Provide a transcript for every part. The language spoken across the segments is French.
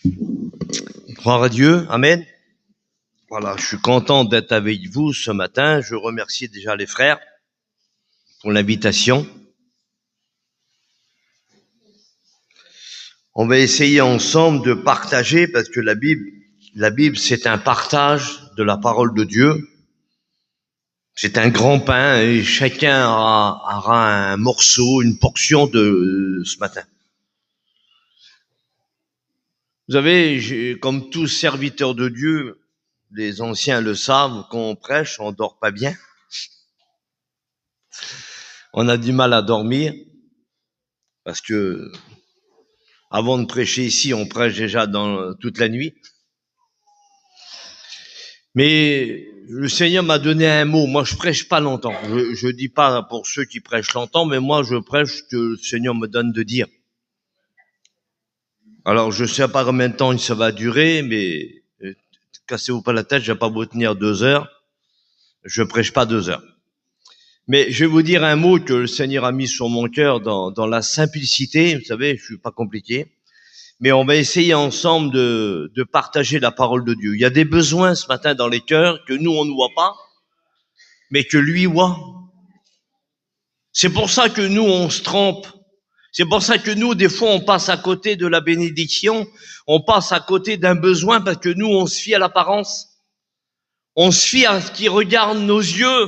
Gloire à Dieu, amen. Voilà, je suis content d'être avec vous ce matin. Je remercie déjà les frères pour l'invitation. On va essayer ensemble de partager, parce que la Bible, c'est un partage de la parole de Dieu. C'est un grand pain et chacun aura un morceau, une portion de ce matin. Vous savez, comme tous serviteurs de Dieu, les anciens le savent, quand on prêche, on dort pas bien. On a du mal à dormir parce que avant de prêcher ici, on prêche déjà toute la nuit. Mais le Seigneur m'a donné un mot. Moi, je prêche pas longtemps. Je dis pas pour ceux qui prêchent longtemps, mais moi, je prêche ce que le Seigneur me donne de dire. Alors, je sais pas combien de temps ça va durer, mais cassez-vous pas la tête, je vais pas vous tenir 2 heures. Je prêche pas 2 heures. Mais je vais vous dire un mot que le Seigneur a mis sur mon cœur dans la simplicité. Vous savez, je suis pas compliqué. Mais on va essayer ensemble de partager la parole de Dieu. Il y a des besoins ce matin dans les cœurs que nous, on ne voit pas, mais que lui voit. C'est pour ça que nous, on se trompe. C'est pour ça que nous, des fois, on passe à côté de la bénédiction. On passe à côté d'un besoin parce que nous, on se fie à l'apparence. On se fie à ce qui regarde nos yeux.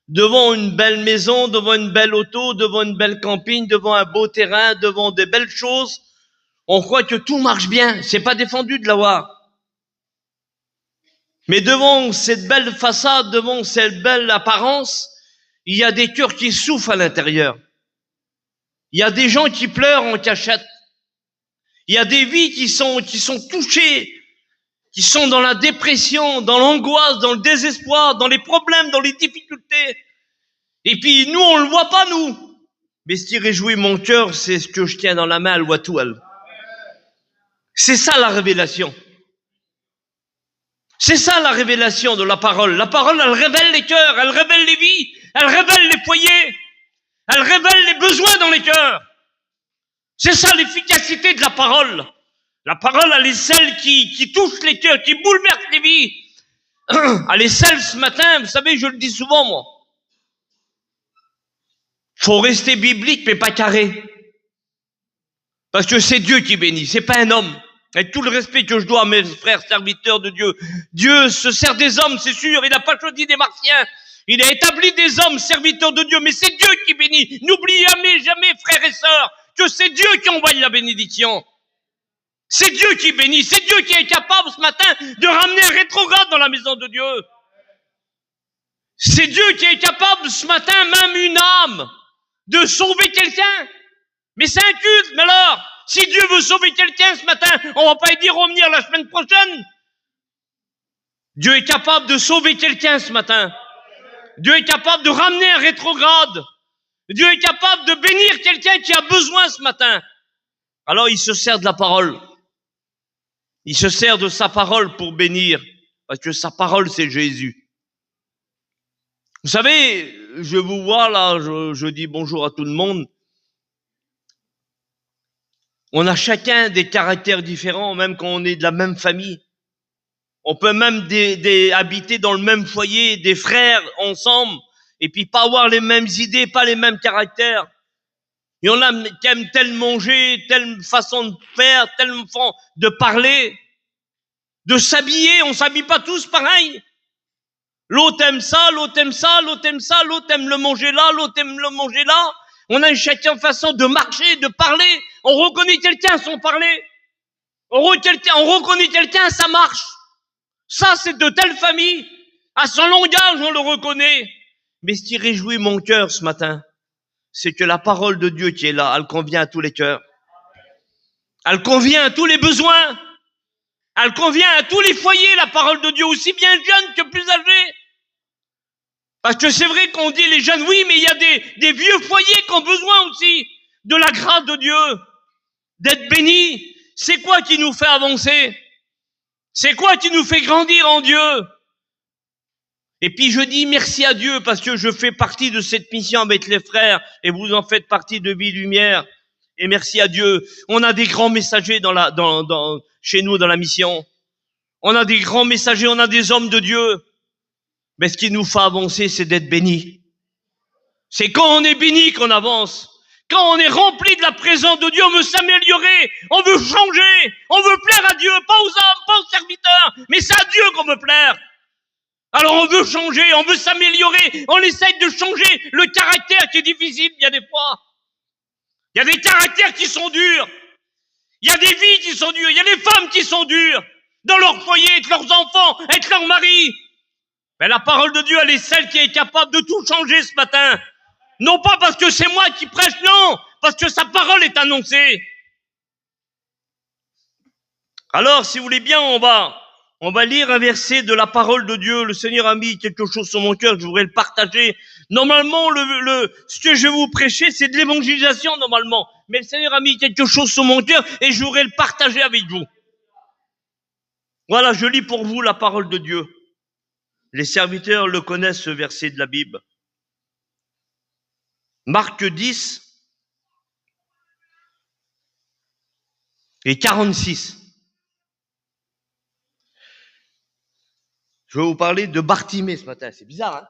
Devant une belle maison, devant une belle auto, devant une belle camping, devant un beau terrain, devant des belles choses, on croit que tout marche bien. C'est pas défendu de l'avoir. Mais devant cette belle façade, devant cette belle apparence, il y a des cœurs qui souffrent à l'intérieur. Il y a des gens qui pleurent en cachette. Il y a des vies qui sont touchées, qui sont dans la dépression, dans l'angoisse, dans le désespoir, dans les problèmes, dans les difficultés. Et puis nous, on le voit pas, nous. Mais ce qui réjouit mon cœur, c'est ce que je tiens dans la main, le Watoual. C'est ça la révélation. C'est ça la révélation de la parole. La parole, elle révèle les cœurs, elle révèle les vies, elle révèle les foyers, elle révèle les besoins dans les cœurs. C'est ça l'efficacité de la parole. La parole, elle est celle qui touche les cœurs, qui bouleverse les vies. Elle est celle ce matin, vous savez, je le dis souvent, moi. Faut rester biblique, mais pas carré. Parce que c'est Dieu qui bénit, c'est pas un homme. Avec tout le respect que je dois à mes frères serviteurs de Dieu, Dieu se sert des hommes, c'est sûr, il n'a pas choisi des martiens, il a établi des hommes serviteurs de Dieu, mais c'est Dieu qui bénit. N'oubliez jamais, frères et sœurs, que c'est Dieu qui envoie la bénédiction. C'est Dieu qui bénit, c'est Dieu qui est capable ce matin de ramener un rétrograde dans la maison de Dieu. C'est Dieu qui est capable ce matin, même une âme, de sauver quelqu'un. Mais c'est un culte, mais alors, si Dieu veut sauver quelqu'un ce matin, on va pas lui dire revenir la semaine prochaine. Dieu est capable de sauver quelqu'un ce matin. Dieu est capable de ramener un rétrograde. Dieu est capable de bénir quelqu'un qui a besoin ce matin. Alors il se sert de la parole. Il se sert de sa parole pour bénir, parce que sa parole c'est Jésus. Vous savez, je vous vois là, je dis bonjour à tout le monde. On a chacun des caractères différents, même quand on est de la même famille. On peut même habiter dans le même foyer, des frères ensemble, et puis pas avoir les mêmes idées, pas les mêmes caractères. Il y en a qui aiment tel manger, telle façon de faire, telle façon de parler, de s'habiller. On s'habille pas tous pareil. L'autre aime ça, l'autre aime ça, l'autre aime ça, l'autre aime le manger là, l'autre aime le manger là. On a chacun façon de marcher, de parler. On reconnaît quelqu'un à son parler. On reconnaît quelqu'un à sa marche. Ça, c'est de telle famille. À son langage, on le reconnaît. Mais ce qui réjouit mon cœur ce matin, c'est que la parole de Dieu qui est là, elle convient à tous les cœurs. Elle convient à tous les besoins. Elle convient à tous les foyers, la parole de Dieu, aussi bien jeunes que plus âgés. Parce que c'est vrai qu'on dit les jeunes, oui, mais il y a des vieux foyers qui ont besoin aussi de la grâce de Dieu, d'être bénis. C'est quoi qui nous fait avancer? C'est quoi qui nous fait grandir en Dieu? Et puis je dis merci à Dieu parce que je fais partie de cette mission avec les frères et vous en faites partie de Vie Lumière. Et merci à Dieu, on a des grands messagers chez nous dans la mission. On a des grands messagers, on a des hommes de Dieu. Mais ce qui nous fait avancer, c'est d'être bénis. C'est quand on est béni qu'on avance. Quand on est rempli de la présence de Dieu, on veut s'améliorer, on veut changer, on veut plaire à Dieu, pas aux hommes, pas aux serviteurs, mais c'est à Dieu qu'on veut plaire. Alors on veut changer, on veut s'améliorer, on essaye de changer le caractère qui est difficile bien des fois. Il y a des caractères qui sont durs, il y a des vies qui sont dures, il y a des femmes qui sont dures, dans leur foyer, avec leurs enfants, avec leur mari. Mais la parole de Dieu, elle est celle qui est capable de tout changer ce matin. Non pas parce que c'est moi qui prêche, non, parce que sa parole est annoncée. Alors, si vous voulez bien, on va lire un verset de la parole de Dieu. Le Seigneur a mis quelque chose sur mon cœur, je voudrais le partager. Normalement, ce que je vais vous prêcher, c'est de l'évangélisation, normalement. Mais le Seigneur a mis quelque chose sur mon cœur et je voudrais le partager avec vous. Voilà, je lis pour vous la parole de Dieu. Les serviteurs le connaissent, ce verset de la Bible. Marc 10 et 46. Je vais vous parler de Bartimée ce matin. C'est bizarre, hein?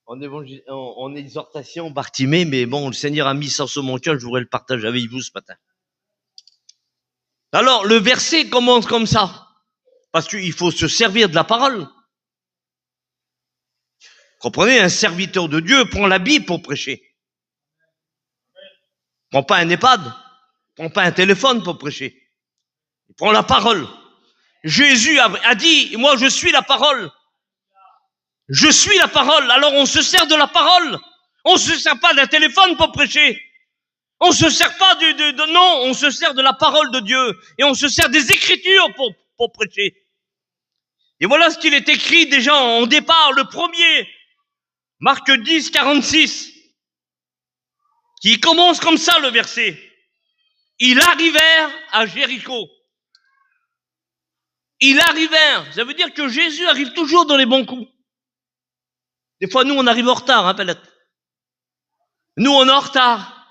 En exhortation, Bartimée, mais bon, le Seigneur a mis ça sur mon cœur, je voudrais le partager avec vous ce matin. Alors, le verset commence comme ça, parce qu'il faut se servir de la parole. Comprenez, un serviteur de Dieu prend la Bible pour prêcher. Il prend pas un EHPAD, il prend pas un téléphone pour prêcher. Il prend la parole. Jésus a dit, moi je suis la parole. Je suis la parole. Alors on se sert de la parole. On se sert pas d'un téléphone pour prêcher. On se sert pas non, on se sert de la parole de Dieu. Et on se sert des Écritures pour prêcher. Et voilà ce qu'il est écrit déjà en départ, le premier. Marc 10, 46. Qui commence comme ça le verset. Ils arrivèrent à Jéricho. Ils arrivèrent. Ça veut dire que Jésus arrive toujours dans les bons coups. Des fois, nous, on arrive en retard, hein, peut-être. Nous, on est en retard.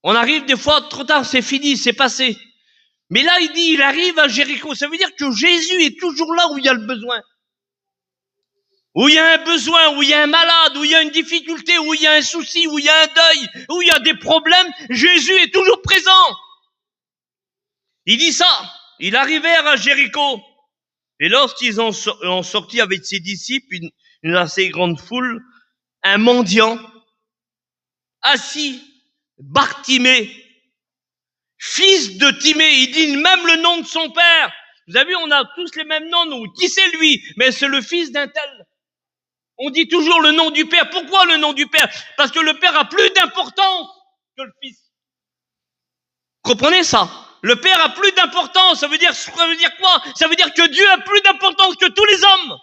On arrive des fois trop tard, c'est fini, c'est passé. Mais là, il dit, il arrive à Jéricho. Ça veut dire que Jésus est toujours là où il y a le besoin. Où il y a un besoin, où il y a un malade, où il y a une difficulté, où il y a un souci, où il y a un deuil, où il y a des problèmes, Jésus est toujours présent. Il dit ça. Ils arrivèrent à Jéricho. Et lorsqu'ils ont sorti avec ses disciples, une assez grande foule, un mendiant, assis, Bartimée, fils de Timée, il dit même le nom de son père. Vous avez vu, on a tous les mêmes noms, nous. Qui c'est lui? Mais c'est le fils d'un tel. On dit toujours le nom du père. Pourquoi le nom du père? Parce que le père a plus d'importance que le fils. Comprenez ça? Le père a plus d'importance. Ça veut dire quoi? Ça veut dire que Dieu a plus d'importance que tous les hommes.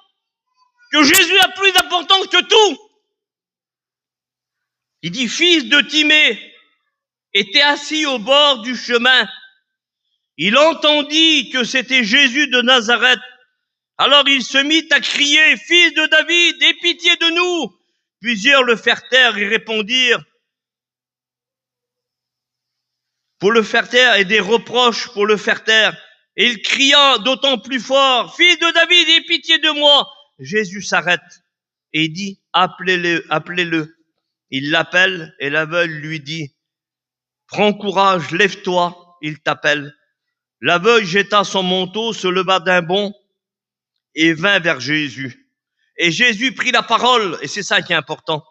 Que Jésus a plus d'importance que tout. Il dit, fils de Timée, était assis au bord du chemin. Il entendit que c'était Jésus de Nazareth. Alors il se mit à crier, fils de David, aie pitié de nous. Plusieurs le firent taire et répondirent, pour le faire taire, et des reproches pour le faire taire. Et il cria d'autant plus fort, fils de David, aie pitié de moi. Jésus s'arrête et dit, appelez-le, appelez-le. Il l'appelle et l'aveugle lui dit, prends courage, lève-toi, il t'appelle. L'aveugle jeta son manteau, se leva d'un bond et vint vers Jésus. Et Jésus prit la parole, et c'est ça qui est important.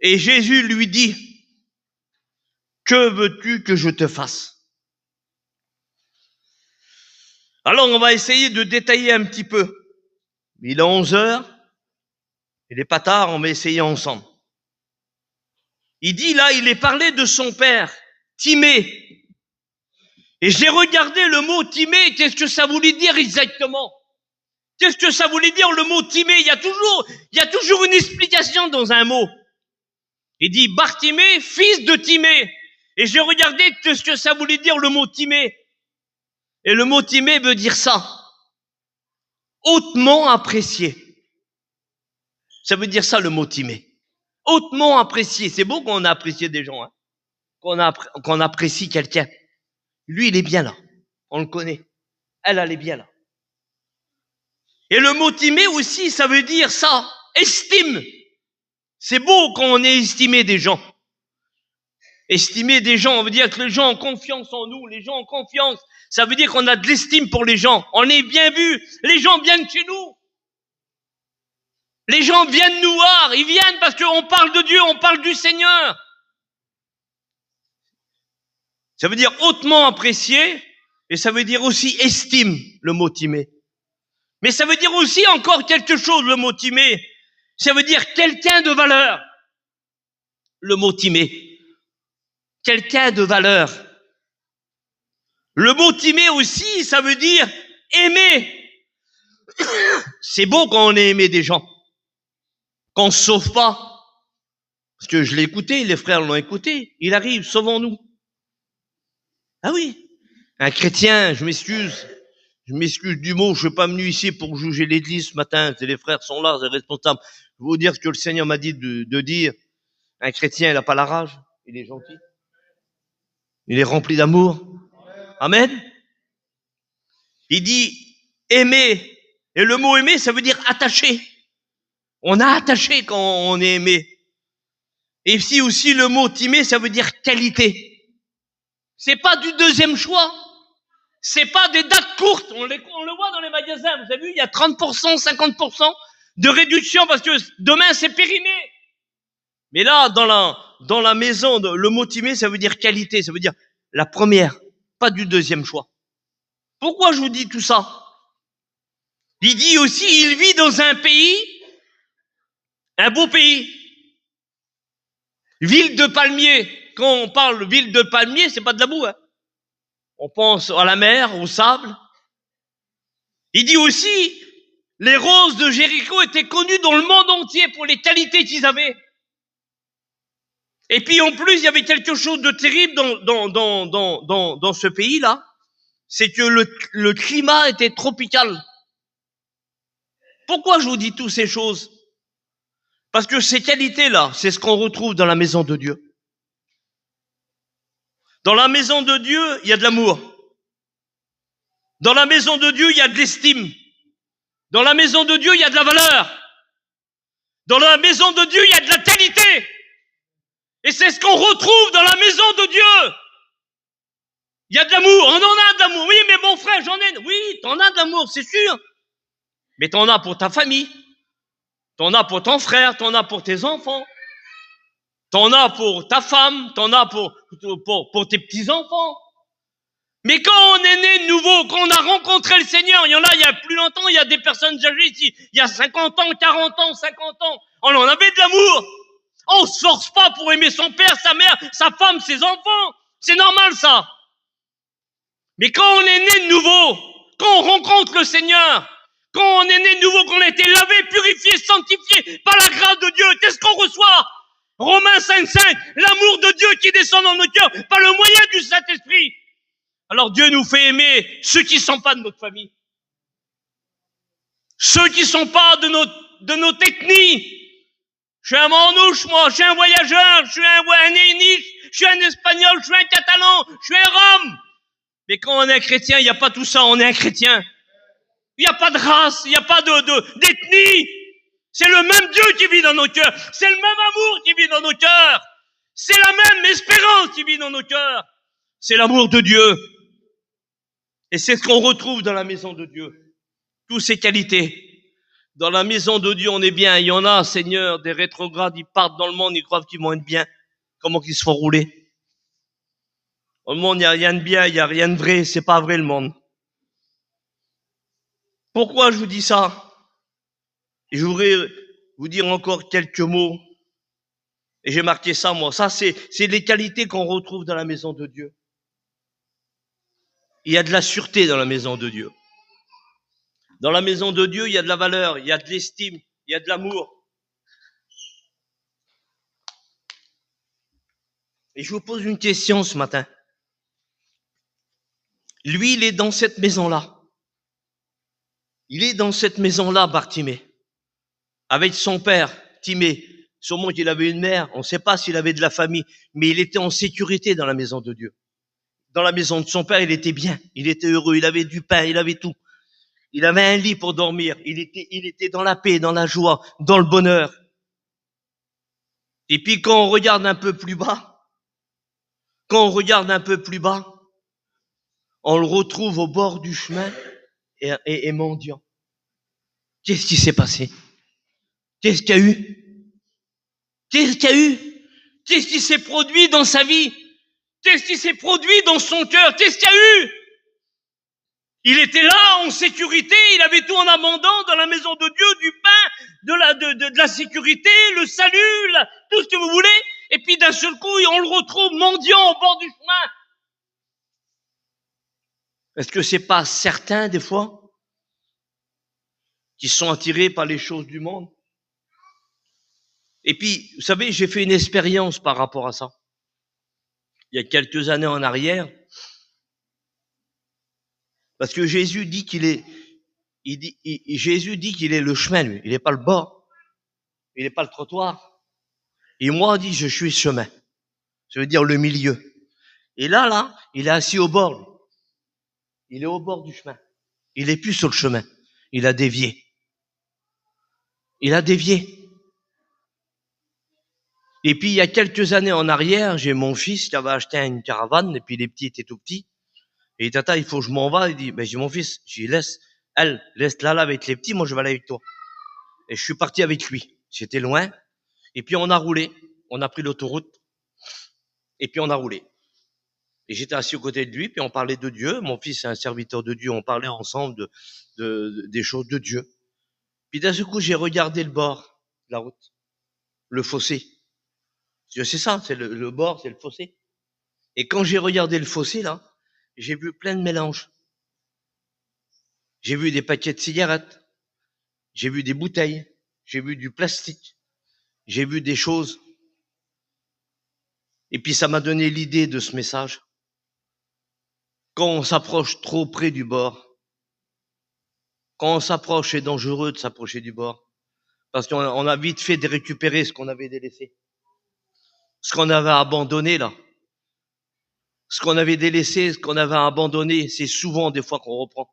Et Jésus lui dit, que veux-tu que je te fasse? Alors on va essayer de détailler un petit peu. Il est 11 heures, il n'est pas tard, on va essayer ensemble. Il dit là, il est parlé de son père, Timée. Et j'ai regardé le mot Timée, qu'est-ce que ça voulait dire exactement? Qu'est-ce que ça voulait dire le mot Timée? Il y a toujours une explication dans un mot. Il dit Bartimée, fils de Timée. Et j'ai regardé ce que ça voulait dire le mot Timée. Et le mot Timée veut dire ça. Hautement apprécié. Ça veut dire ça le mot Timée. Hautement apprécié. C'est beau qu'on a apprécié des gens, hein. qu'on apprécie quelqu'un. Lui, il est bien là. On le connaît. Elle est bien là. Et le mot timer aussi, ça veut dire ça. Estime. C'est beau quand on est estimé des gens. Estimer des gens, on veut dire que les gens ont confiance en nous. Les gens ont confiance. Ça veut dire qu'on a de l'estime pour les gens. On est bien vu. Les gens viennent chez nous. Les gens viennent nous voir. Ils viennent parce qu'on parle de Dieu, on parle du Seigneur. Ça veut dire hautement apprécié, et ça veut dire aussi estime, le mot timer. Mais ça veut dire aussi encore quelque chose, le mot timer. Ça veut dire quelqu'un de valeur, le mot timer. Quelqu'un de valeur. Le mot timer aussi, ça veut dire aimer. C'est beau quand on est aimé des gens. Quand on se sauve pas. Parce que je l'ai écouté, les frères l'ont écouté. Il arrive, sauvons-nous. Ah oui. Un chrétien, je m'excuse du mot, je suis pas venu ici pour juger l'église ce matin. Les frères sont là, c'est responsable. Je vais vous dire ce que le Seigneur m'a dit de dire. Un chrétien, il n'a pas la rage. Il est gentil. Il est rempli d'amour. Amen. Il dit aimer. Et le mot aimer, ça veut dire attaché. On a attaché quand on est aimé. Et ici aussi, le mot timer, ça veut dire qualité. C'est pas du deuxième choix. C'est pas des dates courtes. On le voit dans les magasins. Vous avez vu, il y a 30%, 50% de réduction parce que demain, c'est périmé. Mais là, dans la maison, le mot timer, ça veut dire qualité. Ça veut dire la première, pas du deuxième choix. Pourquoi je vous dis tout ça? Il dit aussi, il vit dans un pays, un beau pays. Ville de palmiers. Quand on parle de ville de palmiers, c'est pas de la boue, hein. On pense à la mer, au sable. Il dit aussi, les roses de Jéricho étaient connues dans le monde entier pour les qualités qu'ils avaient. Et puis en plus, il y avait quelque chose de terrible dans ce pays-là. C'est que le climat était tropical. Pourquoi je vous dis toutes ces choses? Parce que ces qualités-là, c'est ce qu'on retrouve dans la maison de Dieu. Dans la maison de Dieu, il y a de l'amour. Dans la maison de Dieu, il y a de l'estime. Dans la maison de Dieu, il y a de la valeur. Dans la maison de Dieu, il y a de la qualité. Et c'est ce qu'on retrouve dans la maison de Dieu. Il y a de l'amour, on en a de l'amour. Oui, mais mon frère, j'en ai. Oui, t'en as de l'amour, c'est sûr. Mais t'en as pour ta famille. T'en as pour ton frère, t'en as pour tes enfants. T'en as pour ta femme, t'en as pour tes petits-enfants. Mais quand on est né de nouveau, quand on a rencontré le Seigneur, il y en a, il y a plus longtemps, il y a des personnes âgées ici, il y a 50 ans, 40 ans, 50 ans, on en avait de l'amour. On se force pas pour aimer son père, sa mère, sa femme, ses enfants. C'est normal, ça. Mais quand on est né de nouveau, quand on rencontre le Seigneur, quand on est né de nouveau, qu'on a été lavé, purifié, sanctifié par la grâce de Dieu, qu'est-ce qu'on reçoit? Romains 5:5, l'amour de Dieu qui descend dans nos cœurs par le moyen du Saint-Esprit. Alors Dieu nous fait aimer ceux qui ne sont pas de notre famille. Ceux qui ne sont pas de notre ethnie. Je suis un manouche, moi, je suis un voyageur, je suis un Yéniche, je suis un espagnol, je suis un catalan, je suis un rome. Mais quand on est un chrétien, il n'y a pas tout ça, on est un chrétien. Il n'y a pas de race, il n'y a pas d'ethnie. C'est le même Dieu qui vit dans nos cœurs. C'est le même amour qui vit dans nos cœurs. C'est la même espérance qui vit dans nos cœurs. C'est l'amour de Dieu. Et c'est ce qu'on retrouve dans la maison de Dieu. Toutes ces qualités. Dans la maison de Dieu, on est bien. Il y en a, Seigneur, des rétrogrades, ils partent dans le monde, ils croient qu'ils vont être bien. Comment qu'ils se font rouler? Dans le monde, il n'y a rien de bien, il n'y a rien de vrai. C'est pas vrai, le monde. Pourquoi je vous dis ça? Et je voudrais vous dire encore quelques mots. Et j'ai marqué ça, moi. Ça, c'est les qualités qu'on retrouve dans la maison de Dieu. Il y a de la sûreté dans la maison de Dieu. Dans la maison de Dieu, il y a de la valeur, il y a de l'estime, il y a de l'amour. Et je vous pose une question ce matin. Lui, il est dans cette maison-là. Il est dans cette maison-là, Bartimée, avec son père, Timée, Sûrement qu'il avait une mère. On ne sait pas s'il avait de la famille. Mais il était en sécurité dans la maison de Dieu. Dans la maison de son père, il était bien. Il était heureux. Il avait du pain. Il avait tout. Il avait un lit pour dormir. Il était dans la paix, dans la joie, dans le bonheur. Et puis quand on regarde un peu plus bas, on le retrouve au bord du chemin et mendiant. Qu'est-ce qui s'est passé? Qu'est-ce qu'il y a eu? Qu'est-ce qui s'est produit dans sa vie? Qu'est-ce qui s'est produit dans son cœur? Qu'est-ce qu'il y a eu? Il était là en sécurité, il avait tout en abondance dans la maison de Dieu, du pain, de la sécurité, le salut, tout ce que vous voulez. Et puis d'un seul coup, on le retrouve mendiant au bord du chemin. Est-ce que c'est pas certains des fois qui sont attirés par les choses du monde? Et puis, vous savez, j'ai fait une expérience par rapport à ça. Il y a quelques années en arrière, parce que Jésus dit qu'il est, Jésus dit qu'il est le chemin, lui. Il n'est pas le bord. Il n'est pas le trottoir. Et moi, on dit, je suis le chemin. Ça veut dire le milieu. Et là, il est assis au bord, lui. Il est au bord du chemin. Il est plus sur le chemin. Il a dévié. Et puis, il y a quelques années en arrière, j'ai mon fils qui avait acheté une caravane, et puis les petits étaient tout petits. Et il dit, tata, il faut que je m'en va. Il dit, j'ai mon fils, j'y laisse-la là avec les petits, moi je vais aller avec toi. Et je suis parti avec lui. J'étais loin. Et puis on a roulé. On a pris l'autoroute. Et puis on a roulé. Et j'étais assis aux côtés de lui, puis on parlait de Dieu. Mon fils est un serviteur de Dieu. On parlait ensemble des choses de Dieu. Puis d'un seul coup, j'ai regardé le bord de la route. Le fossé. C'est ça, c'est le bord, c'est le fossé. Et quand j'ai regardé le fossé, là, j'ai vu plein de mélanges. J'ai vu des paquets de cigarettes. J'ai vu des bouteilles. J'ai vu du plastique. J'ai vu des choses. Et puis ça m'a donné l'idée de ce message. Quand on s'approche trop près du bord, quand on s'approche, c'est dangereux de s'approcher du bord. Parce qu'on a vite fait de récupérer ce qu'on avait délaissé. Ce qu'on avait abandonné, là. Ce qu'on avait délaissé, ce qu'on avait abandonné, c'est souvent des fois qu'on reprend.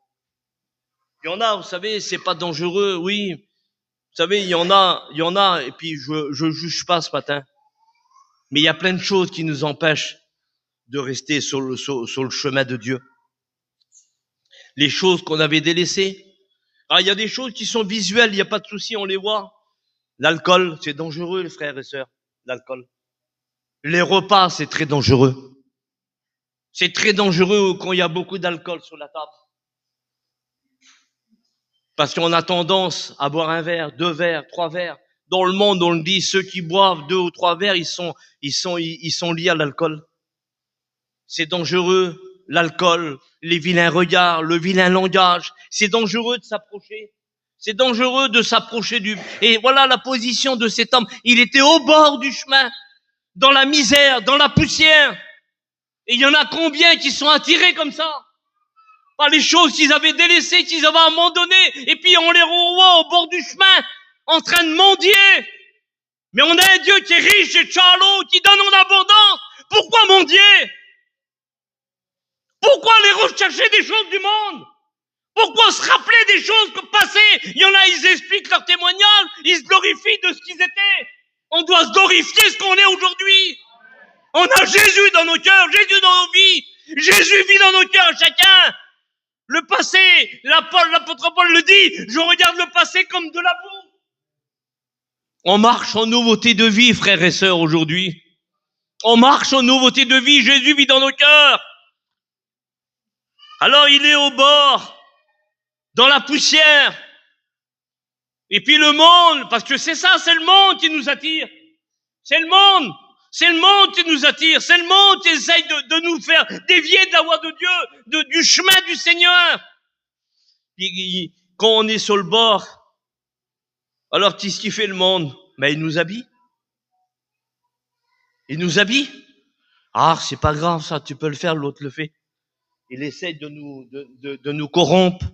Il y en a, vous savez, c'est pas dangereux, oui. Vous savez, il y en a, et puis je juge pas ce matin. Mais il y a plein de choses qui nous empêchent de rester sur le chemin de Dieu. Les choses qu'on avait délaissées. Ah, il y a des choses qui sont visuelles, il n'y a pas de souci, on les voit. L'alcool, c'est dangereux, les frères et sœurs, l'alcool. Les repas, c'est très dangereux. C'est très dangereux quand il y a beaucoup d'alcool sur la table. Parce qu'on a tendance à boire un verre, 2 verres, 3 verres. Dans le monde, on le dit, ceux qui boivent 2 ou 3 verres, ils sont liés à l'alcool. C'est dangereux, l'alcool, les vilains regards, le vilain langage. C'est dangereux de s'approcher. C'est dangereux de s'approcher Et voilà la position de cet homme. Il était au bord du chemin, dans la misère, dans la poussière. Et il y en a combien qui sont attirés comme ça par les choses qu'ils avaient délaissées, qu'ils avaient abandonnées, et puis on les revoit au bord du chemin, en train de mendier. Mais on a un Dieu qui est riche et charlot, qui donne en abondance. Pourquoi mendier? Pourquoi aller rechercher des choses du monde? Pourquoi se rappeler des choses passées? Il y en a, ils expliquent leur témoignage, ils se glorifient de ce qu'ils étaient. On doit se glorifier ce qu'on est aujourd'hui. On a Jésus dans nos cœurs, Jésus dans nos vies. Jésus vit dans nos cœurs, chacun. Le passé, l'apôtre Paul le dit, je regarde le passé comme de la boue. On marche en nouveauté de vie, frères et sœurs, aujourd'hui. On marche en nouveauté de vie, Jésus vit dans nos cœurs. Alors il est au bord, dans la poussière. Et puis le monde, parce que c'est ça, c'est le monde qui nous attire. C'est le monde qui nous attire. C'est le monde qui essaye de nous faire dévier de la voie de Dieu, du chemin du Seigneur. Quand on est sur le bord, alors qu'est-ce qu'il fait le monde? Il nous habille. Il nous habille. Ah, c'est pas grave ça, tu peux le faire, l'autre le fait. Il essaie de nous corrompre.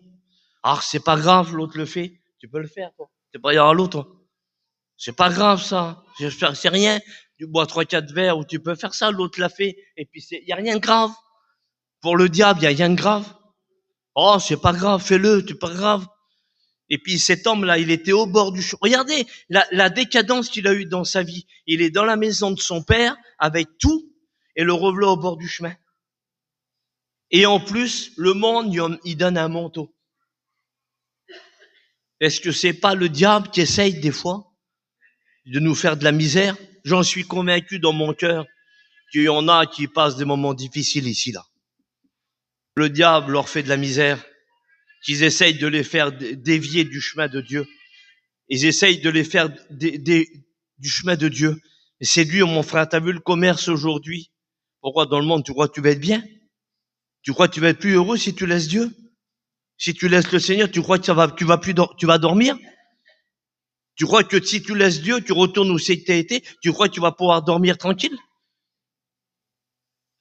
Ah, c'est pas grave, l'autre le fait. Tu peux le faire, toi. C'est pas grave à l'autre. C'est pas grave, ça. C'est rien. Tu bois 3-4 verres ou tu peux faire ça, l'autre l'a fait. Et puis y a rien de grave. Pour le diable, y a rien de grave. Oh, c'est pas grave, fais-le, c'est pas grave. Et puis cet homme-là, il était au bord du chemin. Regardez la décadence qu'il a eue dans sa vie. Il est dans la maison de son père avec tout et le revoilà au bord du chemin. Et en plus, le monde, il donne un manteau. Est-ce que c'est pas le diable qui essaye des fois de nous faire de la misère? J'en suis convaincu dans mon cœur qu'il y en a qui passent des moments difficiles ici, là. Le diable leur fait de la misère, qu'ils essayent de les faire dévier du chemin de Dieu. Ils essayent de les faire du chemin de Dieu. Et c'est lui, mon frère, t'as vu le commerce aujourd'hui? Pourquoi dans le monde, tu crois que tu vas être bien? Tu crois que tu vas être plus heureux si tu laisses Dieu? Si tu laisses le Seigneur, tu crois que tu vas dormir? Tu crois que si tu laisses Dieu, tu retournes où c'est que tu as été, tu crois que tu vas pouvoir dormir tranquille?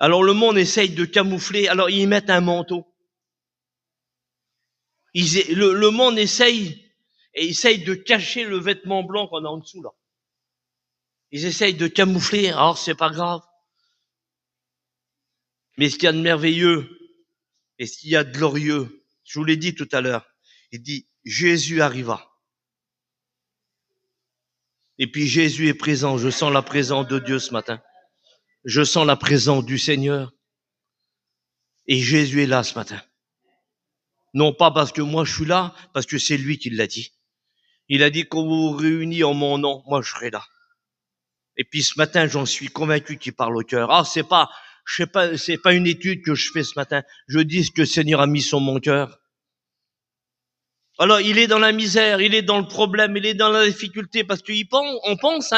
Alors le monde essaye de camoufler, alors ils mettent un manteau. Le monde essaye de cacher le vêtement blanc qu'on a en dessous, là. Ils essayent de camoufler, alors c'est pas grave. Mais ce qu'il y a de merveilleux, et ce qu'il y a de glorieux, je vous l'ai dit tout à l'heure, il dit, Jésus arriva. Et puis Jésus est présent, je sens la présence de Dieu ce matin. Je sens la présence du Seigneur. Et Jésus est là ce matin. Non pas parce que moi je suis là, parce que c'est lui qui l'a dit. Il a dit qu'on vous réunit en mon nom, moi je serai là. Et puis ce matin, j'en suis convaincu qu'il parle au cœur. Ah, c'est pas une étude que je fais ce matin. Je dis ce que le Seigneur a mis sur mon cœur. Alors, il est dans la misère, il est dans le problème, il est dans la difficulté, parce on pense,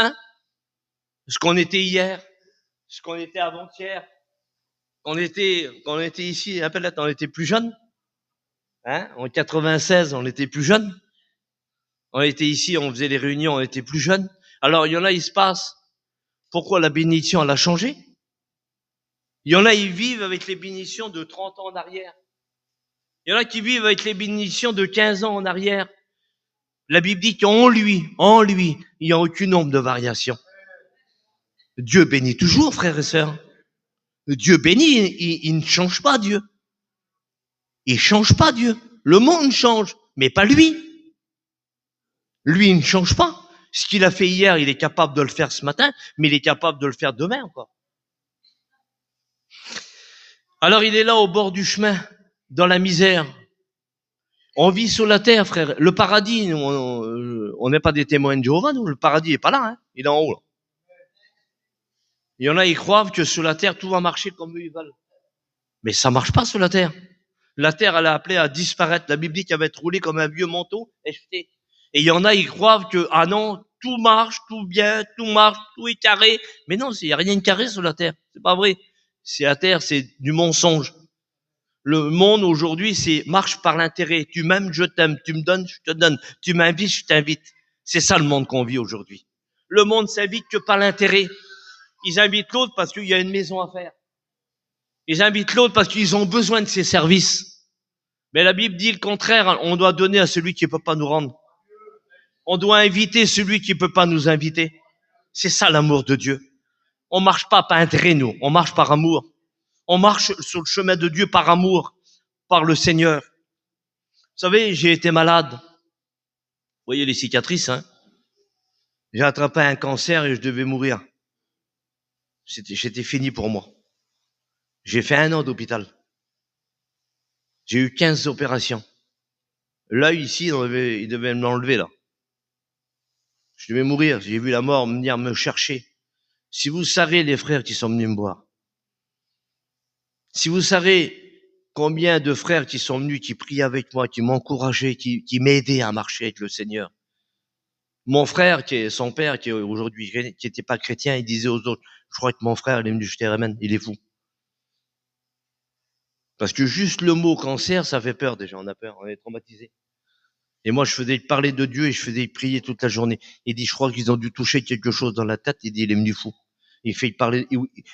ce qu'on était hier, ce qu'on était avant-hier, quand on était ici, appelle-là, on était plus jeune, en 96, on était plus jeune. On était ici, on faisait les réunions, on était plus jeunes. Alors, il y en a, il se passe. Pourquoi la bénédiction, elle a changé? Il y en a, ils vivent avec les bénédictions de 30 ans en arrière. Il y en a qui vivent avec les bénédictions de 15 ans en arrière. La Bible dit qu'en lui, il n'y a aucun nombre de variations. Dieu bénit toujours, frères et sœurs. Dieu bénit, il ne change pas, Dieu. Il change pas, Dieu. Le monde change, mais pas lui. Lui, il ne change pas. Ce qu'il a fait hier, il est capable de le faire ce matin, mais il est capable de le faire demain encore. Alors il est là au bord du chemin, dans la misère. On vit sur la terre, frère. Le paradis, on n'est pas des témoins de Jéhovah, nous. Le paradis est pas là, il est en haut, là. Il y en a, ils croient que sur la terre, tout va marcher comme eux, ils veulent. Mais ça marche pas sur la terre. La terre, elle est appelée à disparaître. La Bible dit qu'elle va être roulée comme un vieux manteau et jetée. Et il y en a, ils croient que, ah non, tout marche, tout bien, tout marche, tout est carré. Mais non, il n'y a rien de carré sur la terre. C'est pas vrai. C'est la terre, c'est du mensonge. Le monde aujourd'hui, c'est marche par l'intérêt. Tu m'aimes, je t'aime. Tu me donnes, je te donne. Tu m'invites, je t'invite. C'est ça le monde qu'on vit aujourd'hui. Le monde s'invite que par l'intérêt. Ils invitent l'autre parce qu'il y a une maison à faire. Ils invitent l'autre parce qu'ils ont besoin de ses services. Mais la Bible dit le contraire. On doit donner à celui qui ne peut pas nous rendre. On doit inviter celui qui ne peut pas nous inviter. C'est ça l'amour de Dieu. On marche pas par intérêt, nous. On marche par amour. On marche sur le chemin de Dieu par amour, par le Seigneur. Vous savez, j'ai été malade. Vous voyez les cicatrices, J'ai attrapé un cancer et je devais mourir. C'était fini pour moi. J'ai fait 1 an d'hôpital. J'ai eu 15 opérations. L'œil ici, il devait me l'enlever, là. Je devais mourir. J'ai vu la mort venir me chercher. Si vous savez les frères qui sont venus me voir, si vous savez combien de frères qui sont venus, qui priaient avec moi, qui m'encourageaient, qui m'aidaient à marcher avec le Seigneur. Mon frère, qui est son père, qui est aujourd'hui, qui était pas chrétien, il disait aux autres, je crois que mon frère, il est venu jeter Amen, il est fou. Parce que juste le mot cancer, ça fait peur déjà, on a peur, on est traumatisé. Et moi, je faisais parler de Dieu et je faisais prier toute la journée. Il dit, je crois qu'ils ont dû toucher quelque chose dans la tête. Il dit, il est venu fou. Il fait parler.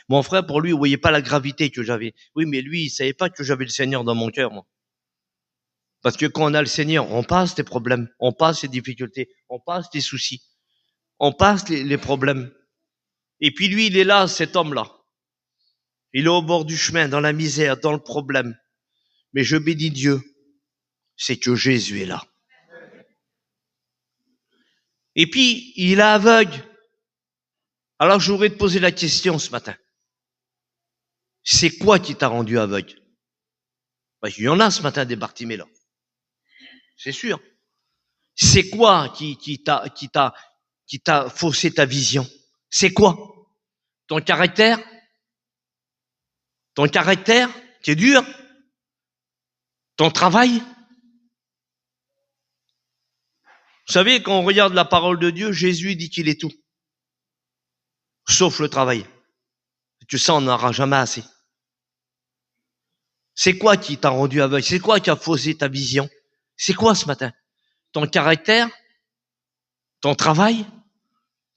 Mon frère, pour lui, il voyait pas la gravité que j'avais. Oui, mais lui, il savait pas que j'avais le Seigneur dans mon cœur, moi. Parce que quand on a le Seigneur, on passe tes problèmes, on passe tes difficultés, on passe tes soucis. On passe les problèmes. Et puis lui, il est là, cet homme-là. Il est au bord du chemin, dans la misère, dans le problème. Mais je bénis Dieu, c'est que Jésus est là. Et puis, il est aveugle. Alors, je voudrais te poser la question ce matin. C'est quoi qui t'a rendu aveugle? Il y en a ce matin des Bartimée là. C'est sûr. C'est quoi qui t'a faussé ta vision? C'est quoi? Ton caractère? Ton caractère qui est dur? Ton travail? Vous savez, quand on regarde la parole de Dieu, Jésus dit qu'il est tout. Sauf le travail. Tu sais, on n'aura jamais assez. C'est quoi qui t'a rendu aveugle? C'est quoi qui a faussé ta vision? C'est quoi ce matin? Ton caractère? Ton travail?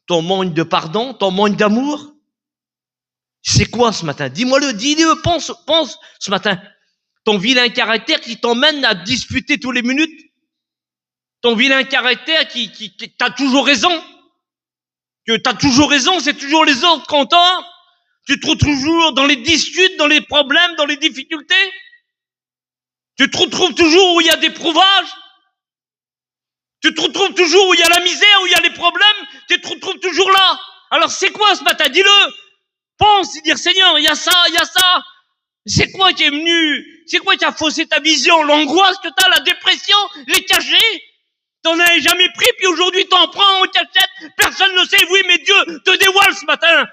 Ton manque de pardon? Ton manque d'amour? C'est quoi ce matin? Dis-moi-le, dis-le, pense ce matin. Ton vilain caractère qui t'emmène à disputer tous les minutes? Ton vilain caractère qui t'as toujours raison? Que t'as toujours raison, c'est toujours les autres qui ont tort? Tu te retrouves toujours dans les disputes, dans les problèmes, dans les difficultés? Tu te retrouves toujours où il y a des prouvages? Tu te retrouves toujours où il y a la misère, où il y a les problèmes? Tu te retrouves toujours là? Alors c'est quoi ce matin? Dis-le! Pense et dire Seigneur, il y a ça, il y a ça. C'est quoi qui est venu? C'est quoi qui a faussé ta vision? L'angoisse que t'as, la dépression, les cachets? T'en avais jamais pris, puis aujourd'hui t'en prends en cachette. Personne ne sait, oui, mais Dieu te dévoile ce matin.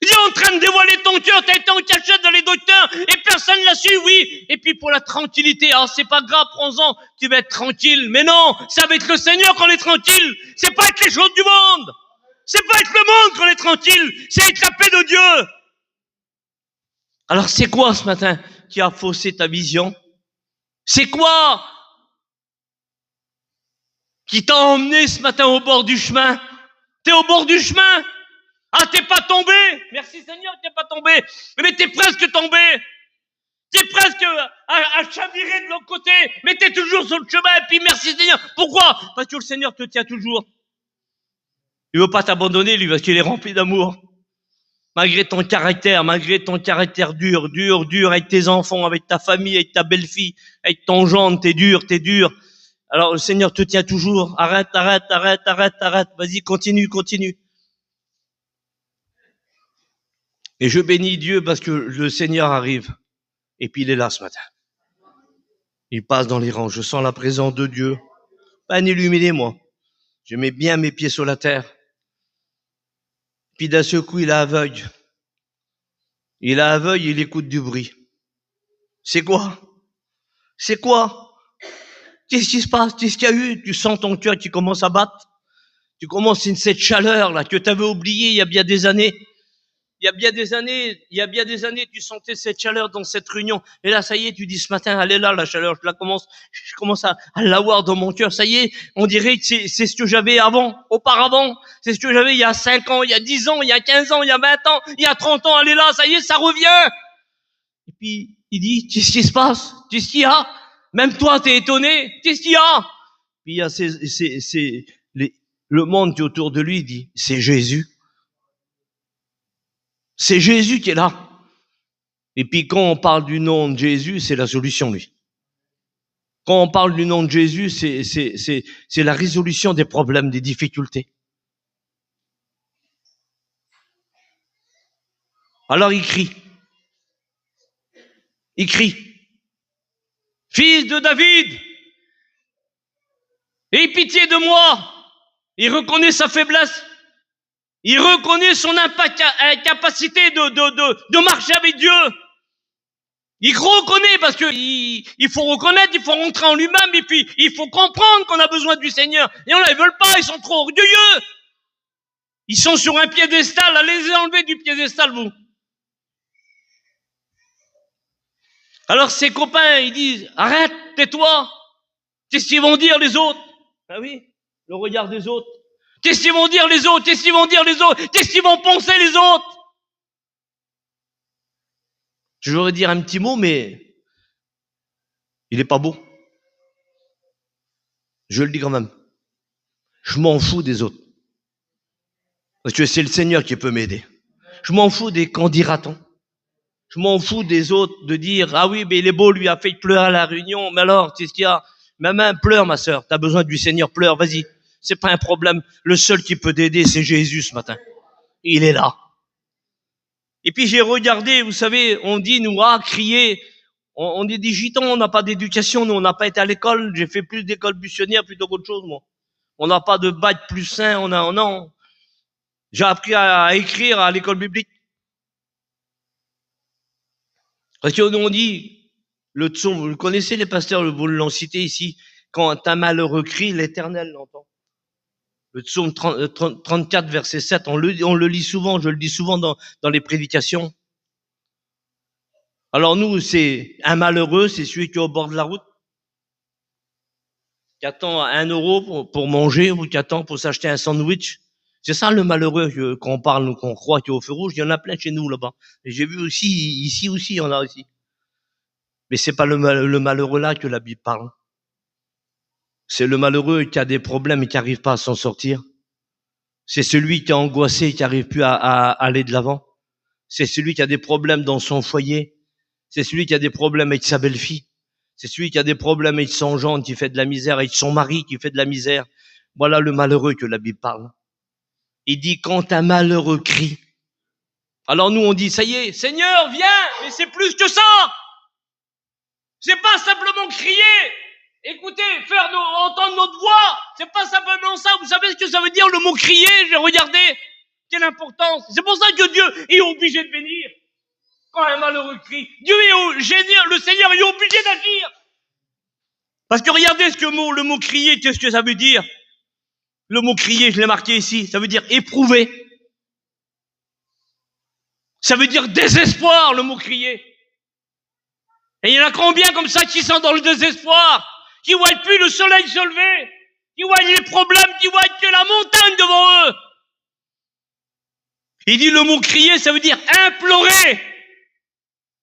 Il est en train de dévoiler ton cœur, t'as été en cachette dans les docteurs, et personne l'a su, oui. Et puis pour la tranquillité, c'est pas grave, prends-en, tu vas être tranquille. Mais non, c'est avec le Seigneur qu'on est tranquille. C'est pas avec les choses du monde. C'est pas avec le monde qu'on est tranquille. C'est avec la paix de Dieu. Alors c'est quoi ce matin qui a faussé ta vision? C'est quoi qui t'a emmené ce matin au bord du chemin? T'es au bord du chemin? T'es pas tombé? Merci Seigneur, t'es pas tombé. Mais t'es presque tombé. T'es presque à chavirer de l'autre côté. Mais t'es toujours sur le chemin. Et puis merci Seigneur. Pourquoi? Parce que le Seigneur te tient toujours. Il veut pas t'abandonner, lui, parce qu'il est rempli d'amour. Malgré ton caractère dur avec tes enfants, avec ta famille, avec ta belle-fille, avec ton gendre, t'es dur. Alors le Seigneur te tient toujours. Arrête. Vas-y, continue. Et je bénis Dieu parce que le Seigneur arrive. Et puis il est là ce matin. Il passe dans les rangs. Je sens la présence de Dieu. Ben, illuminez-moi. Je mets bien mes pieds sur la terre. Puis d'un seul coup, il est aveugle. Il écoute du bruit. C'est quoi? Qu'est-ce qui se passe? Qu'est-ce qu'il y a eu? Tu sens ton cœur qui commence à battre? Tu commences cette chaleur là que tu avais oubliée il y a bien des années. Il y a bien des années, tu sentais cette chaleur dans cette réunion. Et là, ça y est, tu dis ce matin, elle est là, la chaleur. Je commence à l'avoir dans mon cœur. Ça y est, on dirait que c'est ce que j'avais auparavant. C'est ce que j'avais il y a 5 ans, il y a 10 ans, il y a 15 ans, il y a 20 ans, il y a 30 ans. Elle est là, ça y est, ça revient. Et puis, il dit, qu'est-ce qui se passe? Qu'est-ce qu'il y a? Même toi, t'es étonné. Qu'est-ce qu'il y a? Puis il y a le monde qui est autour de lui, il dit, c'est Jésus. C'est Jésus qui est là. Et puis quand on parle du nom de Jésus, c'est la solution, lui. Quand on parle du nom de Jésus, c'est la résolution des problèmes, des difficultés. Alors il crie. Fils de David, aie pitié de moi. Il reconnaît sa faiblesse. Il reconnaît son incapacité de marcher avec Dieu. Il reconnaît parce que il faut reconnaître, il faut rentrer en lui-même et puis il faut comprendre qu'on a besoin du Seigneur. Et on ne veulent pas, ils sont trop orgueilleux. Ils sont sur un piédestal, allez les enlever du piédestal, vous. Alors ses copains, ils disent, arrête, tais-toi. Qu'est-ce qu'ils vont dire les autres? Ah oui, le regard des autres. Qu'est-ce qu'ils vont dire les autres? Qu'est-ce qu'ils vont penser les autres? Je voudrais dire un petit mot, mais il est pas beau. Je le dis quand même. Je m'en fous des autres. Parce que c'est le Seigneur qui peut m'aider. Je m'en fous des qu'en dira-t-on. Je m'en fous des autres de dire, ah oui, mais il est beau, lui a fait pleurer à la réunion. Mais alors, qu'est-ce qu'il y a? Maman, pleure, ma sœur. T'as besoin du Seigneur, pleure, vas-y. C'est pas un problème. Le seul qui peut t'aider, c'est Jésus ce matin. Il est là. Et puis j'ai regardé, vous savez, on dit, nous, crier. On est des gitans, on n'a pas d'éducation, nous, on n'a pas été à l'école. J'ai fait plus d'école buissonnière plutôt qu'autre chose, moi. On n'a pas de bac plus sain, non. J'ai appris à écrire à l'école biblique. Parce qu'on dit, le psaume, vous le connaissez les pasteurs, vous l'ont cité ici, quand un malheureux crie, l'Éternel l'entend. Le psaume 34, verset 7, on le lit souvent, je le dis souvent dans les prédications. Alors nous, c'est un malheureux, c'est celui qui est au bord de la route, qui attend 1 euro pour manger ou qui attend pour s'acheter un sandwich. C'est ça le malheureux qu'on parle, nous, qu'on croit qui est au feu rouge. Il y en a plein chez nous là-bas. Et j'ai vu aussi, ici aussi, il y en a aussi. Mais c'est pas le malheureux là que la Bible parle. C'est le malheureux qui a des problèmes et qui n'arrive pas à s'en sortir. C'est celui qui est angoissé et qui n'arrive plus à aller de l'avant. C'est celui qui a des problèmes dans son foyer. C'est celui qui a des problèmes avec sa belle-fille. C'est celui qui a des problèmes avec son gendre qui fait de la misère, avec son mari qui fait de la misère. Voilà le malheureux que la Bible parle. Il dit, quand un malheureux crie. Alors nous, on dit, ça y est, Seigneur, viens, mais c'est plus que ça. C'est pas simplement crier, écouter, entendre notre voix. C'est pas simplement ça. Vous savez ce que ça veut dire, le mot crier? J'ai regardé. Quelle importance. C'est pour ça que Dieu est obligé de bénir. Quand un malheureux crie, le Seigneur est obligé d'agir. Parce que regardez le mot crier, qu'est-ce que ça veut dire? Le mot crier, je l'ai marqué ici, ça veut dire éprouver. Ça veut dire désespoir, le mot crier. Et il y en a combien comme ça qui sont dans le désespoir, qui voient plus le soleil se lever, qui voient les problèmes, qui voient que la montagne devant eux. Il dit le mot crier, ça veut dire implorer.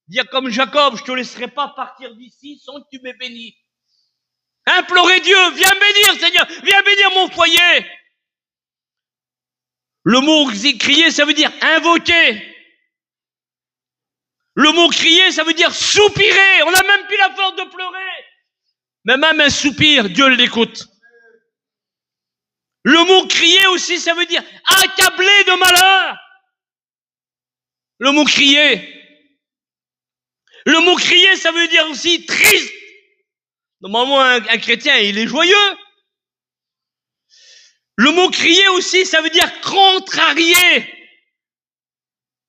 Dire comme Jacob, je te laisserai pas partir d'ici sans que tu m'aies béni. Implorer Dieu, viens bénir Seigneur, viens bénir mon foyer. Le mot crier, ça veut dire invoquer. Le mot crier, ça veut dire soupirer. On n'a même plus la force de pleurer. Mais même un soupir, Dieu l'écoute. Le mot crier aussi, ça veut dire accabler de malheur. Le mot crier. Le mot crier, ça veut dire aussi triste. Normalement, un chrétien, il est joyeux. Le mot crier aussi, ça veut dire contrarié.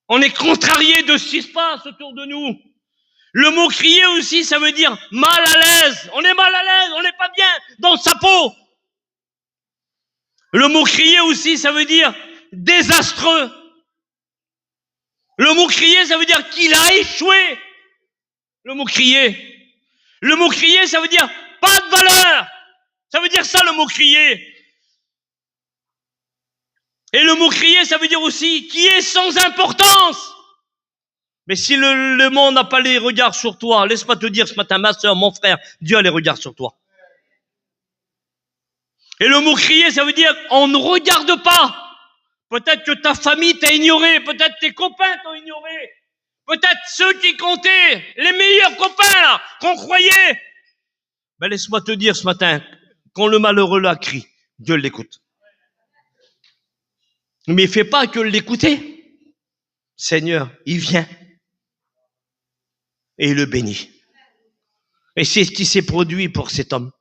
On est contrarié de ce qui se passe autour de nous. Le mot crier aussi, ça veut dire mal à l'aise. On est mal à l'aise, on n'est pas bien dans sa peau. Le mot crier aussi, ça veut dire désastreux. Le mot crier, ça veut dire qu'il a échoué. Le mot crier. Le mot crier, ça veut dire pas de valeur. Ça veut dire ça, le mot crier. Et le mot crier, ça veut dire aussi qui est sans importance. Mais si le monde n'a pas les regards sur toi, laisse-moi te dire ce matin, ma soeur, mon frère, Dieu a les regards sur toi. Et le mot crier, ça veut dire on ne regarde pas. Peut-être que ta famille t'a ignoré, peut-être tes copains t'ont ignoré, peut-être ceux qui comptaient, les meilleurs copains là, qu'on croyait. Ben laisse-moi te dire ce matin, quand le malheureux là crie, Dieu l'écoute. Mais il fait pas que l'écouter. Seigneur, il vient et il le bénit. Et c'est ce qui s'est produit pour cet homme.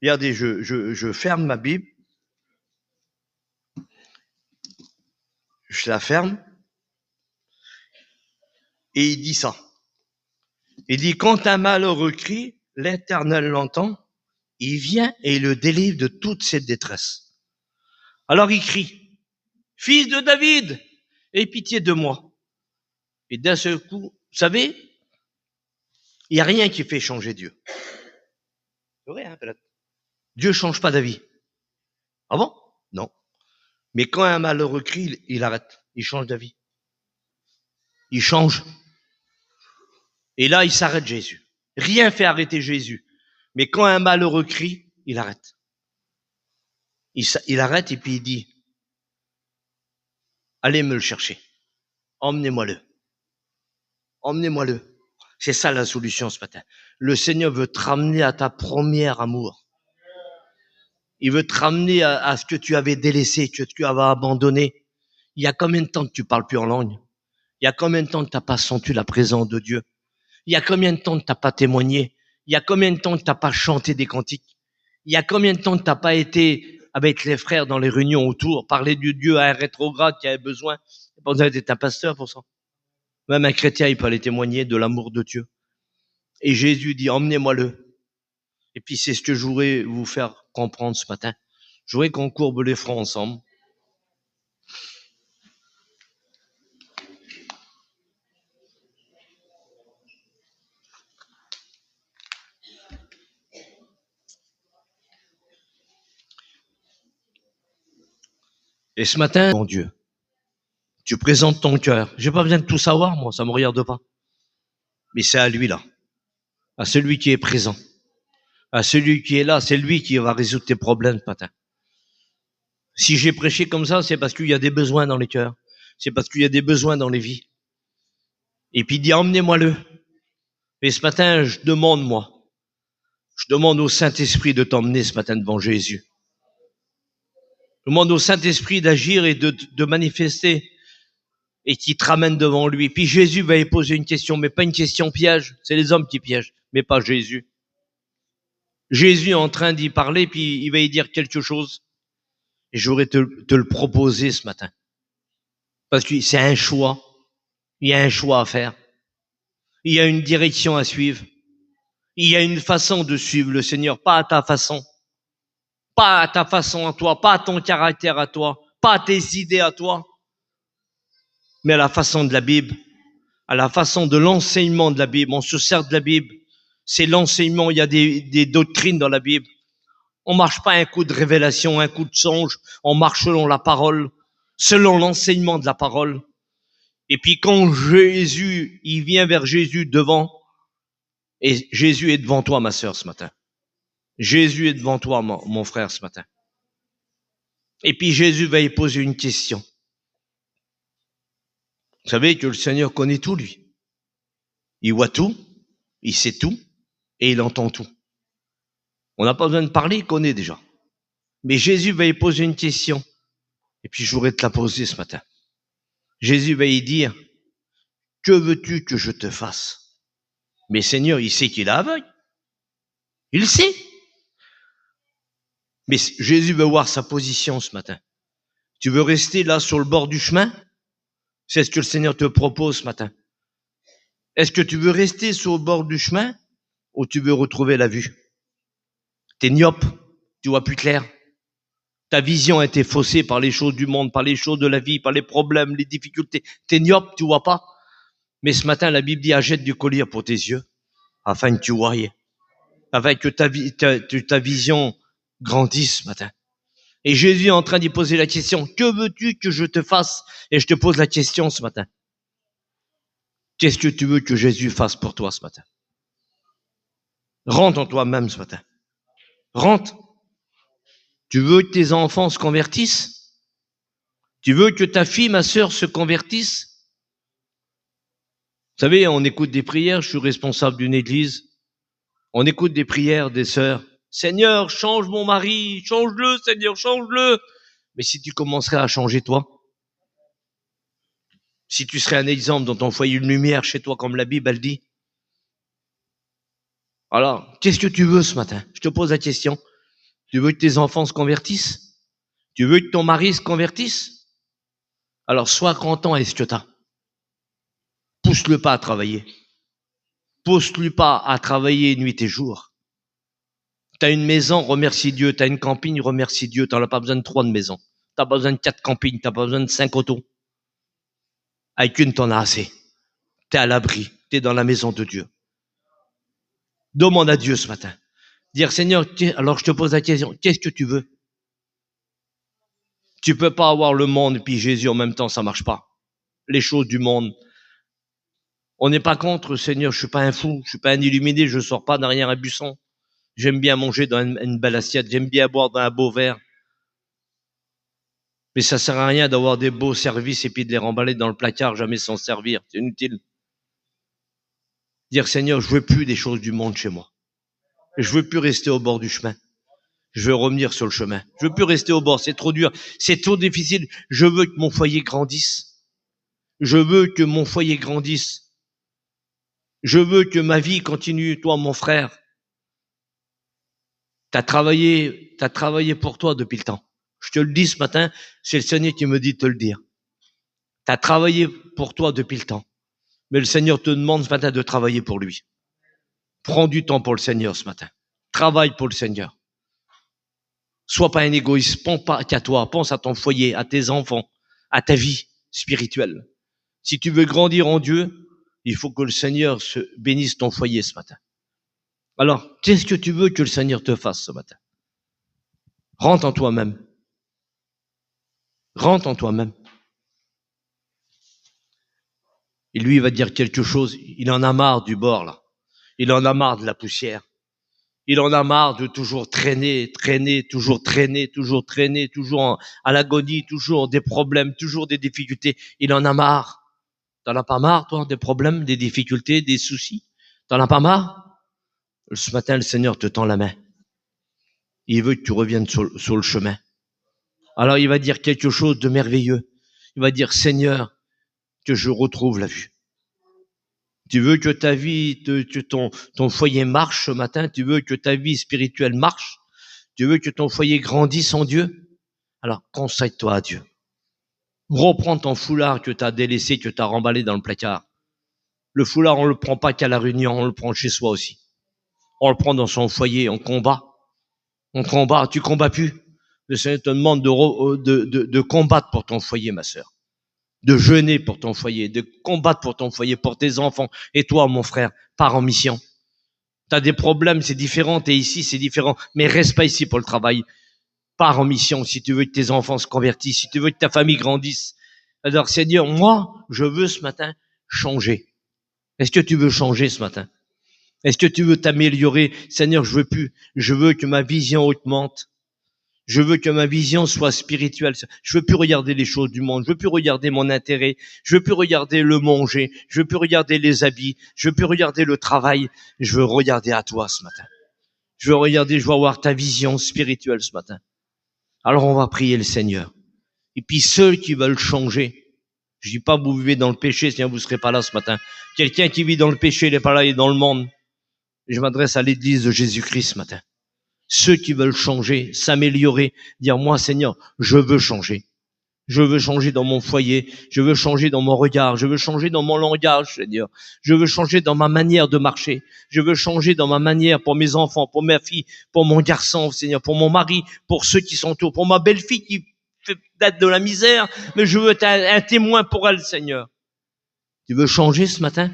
Regardez, je ferme ma Bible. Je la ferme. Et il dit ça. Il dit, quand un malheureux crie, l'Éternel l'entend, il vient et il le délivre de toute cette détresse. Alors il crie, fils de David, aie pitié de moi. Et d'un seul coup, vous savez, il n'y a rien qui fait changer Dieu. C'est vrai, hein, peut-être. Dieu ne change pas d'avis. Ah bon? Non. Mais quand un malheureux crie, il arrête. Il change d'avis. Il change. Et là, il s'arrête Jésus. Rien fait arrêter Jésus. Mais quand un malheureux crie, il arrête. Il arrête et puis il dit, allez me le chercher. Emmenez-moi-le. Emmenez-moi-le. C'est ça la solution ce matin. Le Seigneur veut te ramener à ta première amour. Il veut te ramener à ce que tu avais délaissé, que tu avais abandonné. Il y a combien de temps que tu parles plus en langue? Il y a combien de temps que tu n'as pas senti la présence de Dieu? Il y a combien de temps que tu n'as pas témoigné? Il y a combien de temps que tu n'as pas chanté des cantiques? Il y a combien de temps que tu n'as pas été avec les frères dans les réunions autour, parler de Dieu à un rétrograde qui avait besoin? Il n'y a pas besoin d'être un pasteur pour ça. Même un chrétien, il peut aller témoigner de l'amour de Dieu. Et Jésus dit, emmenez-moi-le. Et puis c'est ce que je voudrais vous faire comprendre ce matin. Je voudrais qu'on courbe les fronts ensemble. Et ce matin, mon Dieu, tu présentes ton cœur. J'ai pas besoin de tout savoir, moi, ça me regarde pas. Mais c'est à lui là, à celui qui est présent, à celui qui est là, c'est lui qui va résoudre tes problèmes ce matin. Si j'ai prêché comme ça, c'est parce qu'il y a des besoins dans les cœurs, c'est parce qu'il y a des besoins dans les vies. Et puis il dit, emmenez-moi-le. Et ce matin, je demande au Saint-Esprit de t'emmener ce matin devant Jésus. Je demande au Saint-Esprit d'agir et de manifester et qui te ramène devant lui. Puis Jésus va lui poser une question, mais pas une question piège. C'est les hommes qui piègent, mais pas Jésus. Jésus est en train d'y parler, puis il va y dire quelque chose. Et je voudrais te le proposer ce matin. Parce que c'est un choix. Il y a un choix à faire. Il y a une direction à suivre. Il y a une façon de suivre le Seigneur, pas à ta façon. Pas à ta façon à toi, pas à ton caractère à toi, pas à tes idées à toi, mais à la façon de la Bible, à la façon de l'enseignement de la Bible. On se sert de la Bible. C'est l'enseignement, il y a des doctrines dans la Bible. On marche pas un coup de révélation, un coup de songe. On marche selon la parole, selon l'enseignement de la parole. Et puis quand Jésus, il vient vers Jésus devant, et Jésus est devant toi, ma sœur, ce matin. Jésus est devant toi, mon frère, ce matin. Et puis Jésus va y poser une question. Vous savez que le Seigneur connaît tout, lui. Il voit tout, il sait tout, et il entend tout. On n'a pas besoin de parler, il connaît déjà. Mais Jésus va y poser une question. Et puis je voudrais te la poser ce matin. Jésus va y dire, que veux-tu que je te fasse? Mais Seigneur, il sait qu'il est aveugle. Il le sait. Mais Jésus veut voir sa position ce matin. Tu veux rester là sur le bord du chemin? C'est ce que le Seigneur te propose ce matin. Est-ce que tu veux rester sur le bord du chemin ou tu veux retrouver la vue? T'es myope, tu vois plus clair. Ta vision a été faussée par les choses du monde, par les choses de la vie, par les problèmes, les difficultés. T'es myope, tu vois pas. Mais ce matin, la Bible dit, jette du collier pour tes yeux, afin que tu voyes, afin que ta vision grandisse ce matin. Et Jésus est en train d'y poser la question, que veux-tu que je te fasse? Et je te pose la question ce matin. Qu'est-ce que tu veux que Jésus fasse pour toi ce matin? Rentre en toi-même ce matin. Rentre. Tu veux que tes enfants se convertissent? Tu veux que ta fille, ma sœur, se convertisse? Vous savez, on écoute des prières, je suis responsable d'une église. On écoute des prières des sœurs. Seigneur, change mon mari, change-le, Seigneur, change-le. Mais si tu commencerais à changer toi, si tu serais un exemple dans ton foyer, une lumière chez toi, comme la Bible, elle dit. Alors, qu'est-ce que tu veux ce matin? Je te pose la question. Tu veux que tes enfants se convertissent? Tu veux que ton mari se convertisse? Alors, sois content avec ce que t'as. Pousse-le pas à travailler. Pousse-le pas à travailler nuit et jour. T'as une maison, remercie Dieu. T'as une campagne, remercie Dieu. T'en as pas besoin de 3 de maisons. T'as pas besoin de 4 campagnes. T'as pas besoin de 5 autos. Avec une, t'en as assez. T'es à l'abri. T'es dans la maison de Dieu. Demande à Dieu ce matin. Dire, Seigneur, alors je te pose la question, qu'est-ce que tu veux? Tu peux pas avoir le monde et puis Jésus en même temps, ça marche pas. Les choses du monde. On n'est pas contre, Seigneur, je suis pas un fou, je suis pas un illuminé, je sors pas derrière un buisson. J'aime bien manger dans une belle assiette, j'aime bien boire dans un beau verre. Mais ça sert à rien d'avoir des beaux services et puis de les remballer dans le placard, jamais s'en servir. C'est inutile. Dire, Seigneur, je veux plus des choses du monde chez moi. Je veux plus rester au bord du chemin. Je veux revenir sur le chemin. Je veux plus rester au bord. C'est trop dur. C'est trop difficile. Je veux que mon foyer grandisse. Je veux que mon foyer grandisse. Je veux que ma vie continue. Toi, mon frère, t'as travaillé pour toi depuis le temps. Je te le dis ce matin, c'est le Seigneur qui me dit de te le dire. T'as travaillé pour toi depuis le temps. Mais le Seigneur te demande ce matin de travailler pour lui. Prends du temps pour le Seigneur ce matin. Travaille pour le Seigneur. Sois pas un égoïste. Pense pas qu'à toi. Pense à ton foyer, à tes enfants, à ta vie spirituelle. Si tu veux grandir en Dieu, il faut que le Seigneur bénisse ton foyer ce matin. Alors, qu'est-ce que tu veux que le Seigneur te fasse ce matin? Rentre en toi-même. Rentre en toi-même. Et lui, il va te dire quelque chose. Il en a marre du bord, là. Il en a marre de la poussière. Il en a marre de toujours traîner, toujours à l'agonie, toujours des problèmes, toujours des difficultés. Il en a marre. T'en as pas marre, toi, des problèmes, des difficultés, des soucis? T'en as pas marre? Ce matin, le Seigneur te tend la main. Il veut que tu reviennes sur le chemin. Alors, il va dire quelque chose de merveilleux. Il va dire, Seigneur, que je retrouve la vue. Tu veux que ta vie, ton foyer marche ce matin? Tu veux que ta vie spirituelle marche? Tu veux que ton foyer grandisse en Dieu? Alors, consacre-toi à Dieu. Reprends ton foulard que tu as délaissé, que tu as remballé dans le placard. Le foulard, on le prend pas qu'à la réunion, on le prend chez soi aussi. On le prend dans son foyer, on combat. Tu combats plus. Le Seigneur te demande de combattre pour ton foyer, ma sœur. De jeûner pour ton foyer, de combattre pour ton foyer, pour tes enfants. Et toi, mon frère, pars en mission. T'as des problèmes, c'est différent, t'es ici, c'est différent. Mais reste pas ici pour le travail. Pars en mission si tu veux que tes enfants se convertissent, si tu veux que ta famille grandisse. Alors, Seigneur, moi, je veux ce matin changer. Est-ce que tu veux changer ce matin? Est-ce que tu veux t'améliorer? Seigneur, je veux plus. Je veux que ma vision augmente. Je veux que ma vision soit spirituelle. Je veux plus regarder les choses du monde. Je veux plus regarder mon intérêt. Je veux plus regarder le manger. Je veux plus regarder les habits. Je veux plus regarder le travail. Je veux regarder à toi ce matin. Je veux avoir ta vision spirituelle ce matin. Alors on va prier le Seigneur. Et puis ceux qui veulent changer, je dis pas vous vivez dans le péché, sinon vous serez pas là ce matin. Quelqu'un qui vit dans le péché, il n'est pas là, il est dans le monde. Je m'adresse à l'église de Jésus-Christ ce matin. Ceux qui veulent changer, s'améliorer, dire moi Seigneur, je veux changer. Je veux changer dans mon foyer, je veux changer dans mon regard, je veux changer dans mon langage, Seigneur. Je veux changer dans ma manière de marcher. Je veux changer dans ma manière pour mes enfants, pour ma fille, pour mon garçon, Seigneur, pour mon mari, pour ceux qui sont autour, pour ma belle-fille qui fait peut-être de la misère, mais je veux être un témoin pour elle, Seigneur. Tu veux changer ce matin?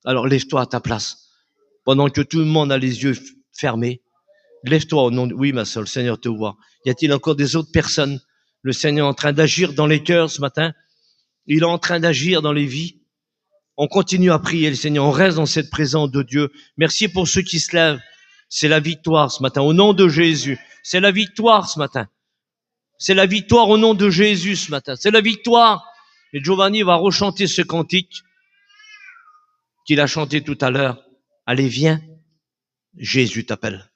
Alors lève-toi à ta place. Pendant que tout le monde a les yeux fermés, lève-toi au nom de... Oui, ma soeur, le Seigneur te voit. Y a-t-il encore des autres personnes? Le Seigneur est en train d'agir dans les cœurs ce matin. Il est en train d'agir dans les vies. On continue à prier le Seigneur. On reste dans cette présence de Dieu. Merci pour ceux qui se lèvent. C'est la victoire ce matin. Au nom de Jésus. C'est la victoire ce matin. C'est la victoire au nom de Jésus ce matin. C'est la victoire. Et Giovanni va rechanter ce cantique qu'il a chanté tout à l'heure. Allez, viens. Jésus t'appelle.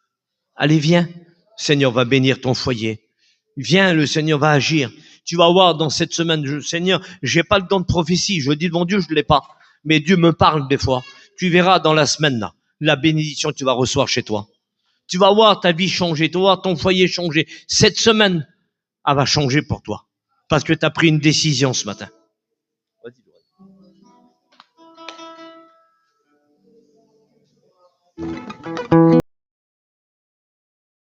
Allez, viens. Le Seigneur va bénir ton foyer. Viens, le Seigneur va agir. Tu vas voir dans cette semaine, Seigneur, j'ai pas le don de prophétie. Je dis devant Dieu, je l'ai pas. Mais Dieu me parle des fois. Tu verras dans la semaine, là, la bénédiction que tu vas recevoir chez toi. Tu vas voir ta vie changer. Tu vas voir ton foyer changer. Cette semaine, elle va changer pour toi. Parce que tu as pris une décision ce matin.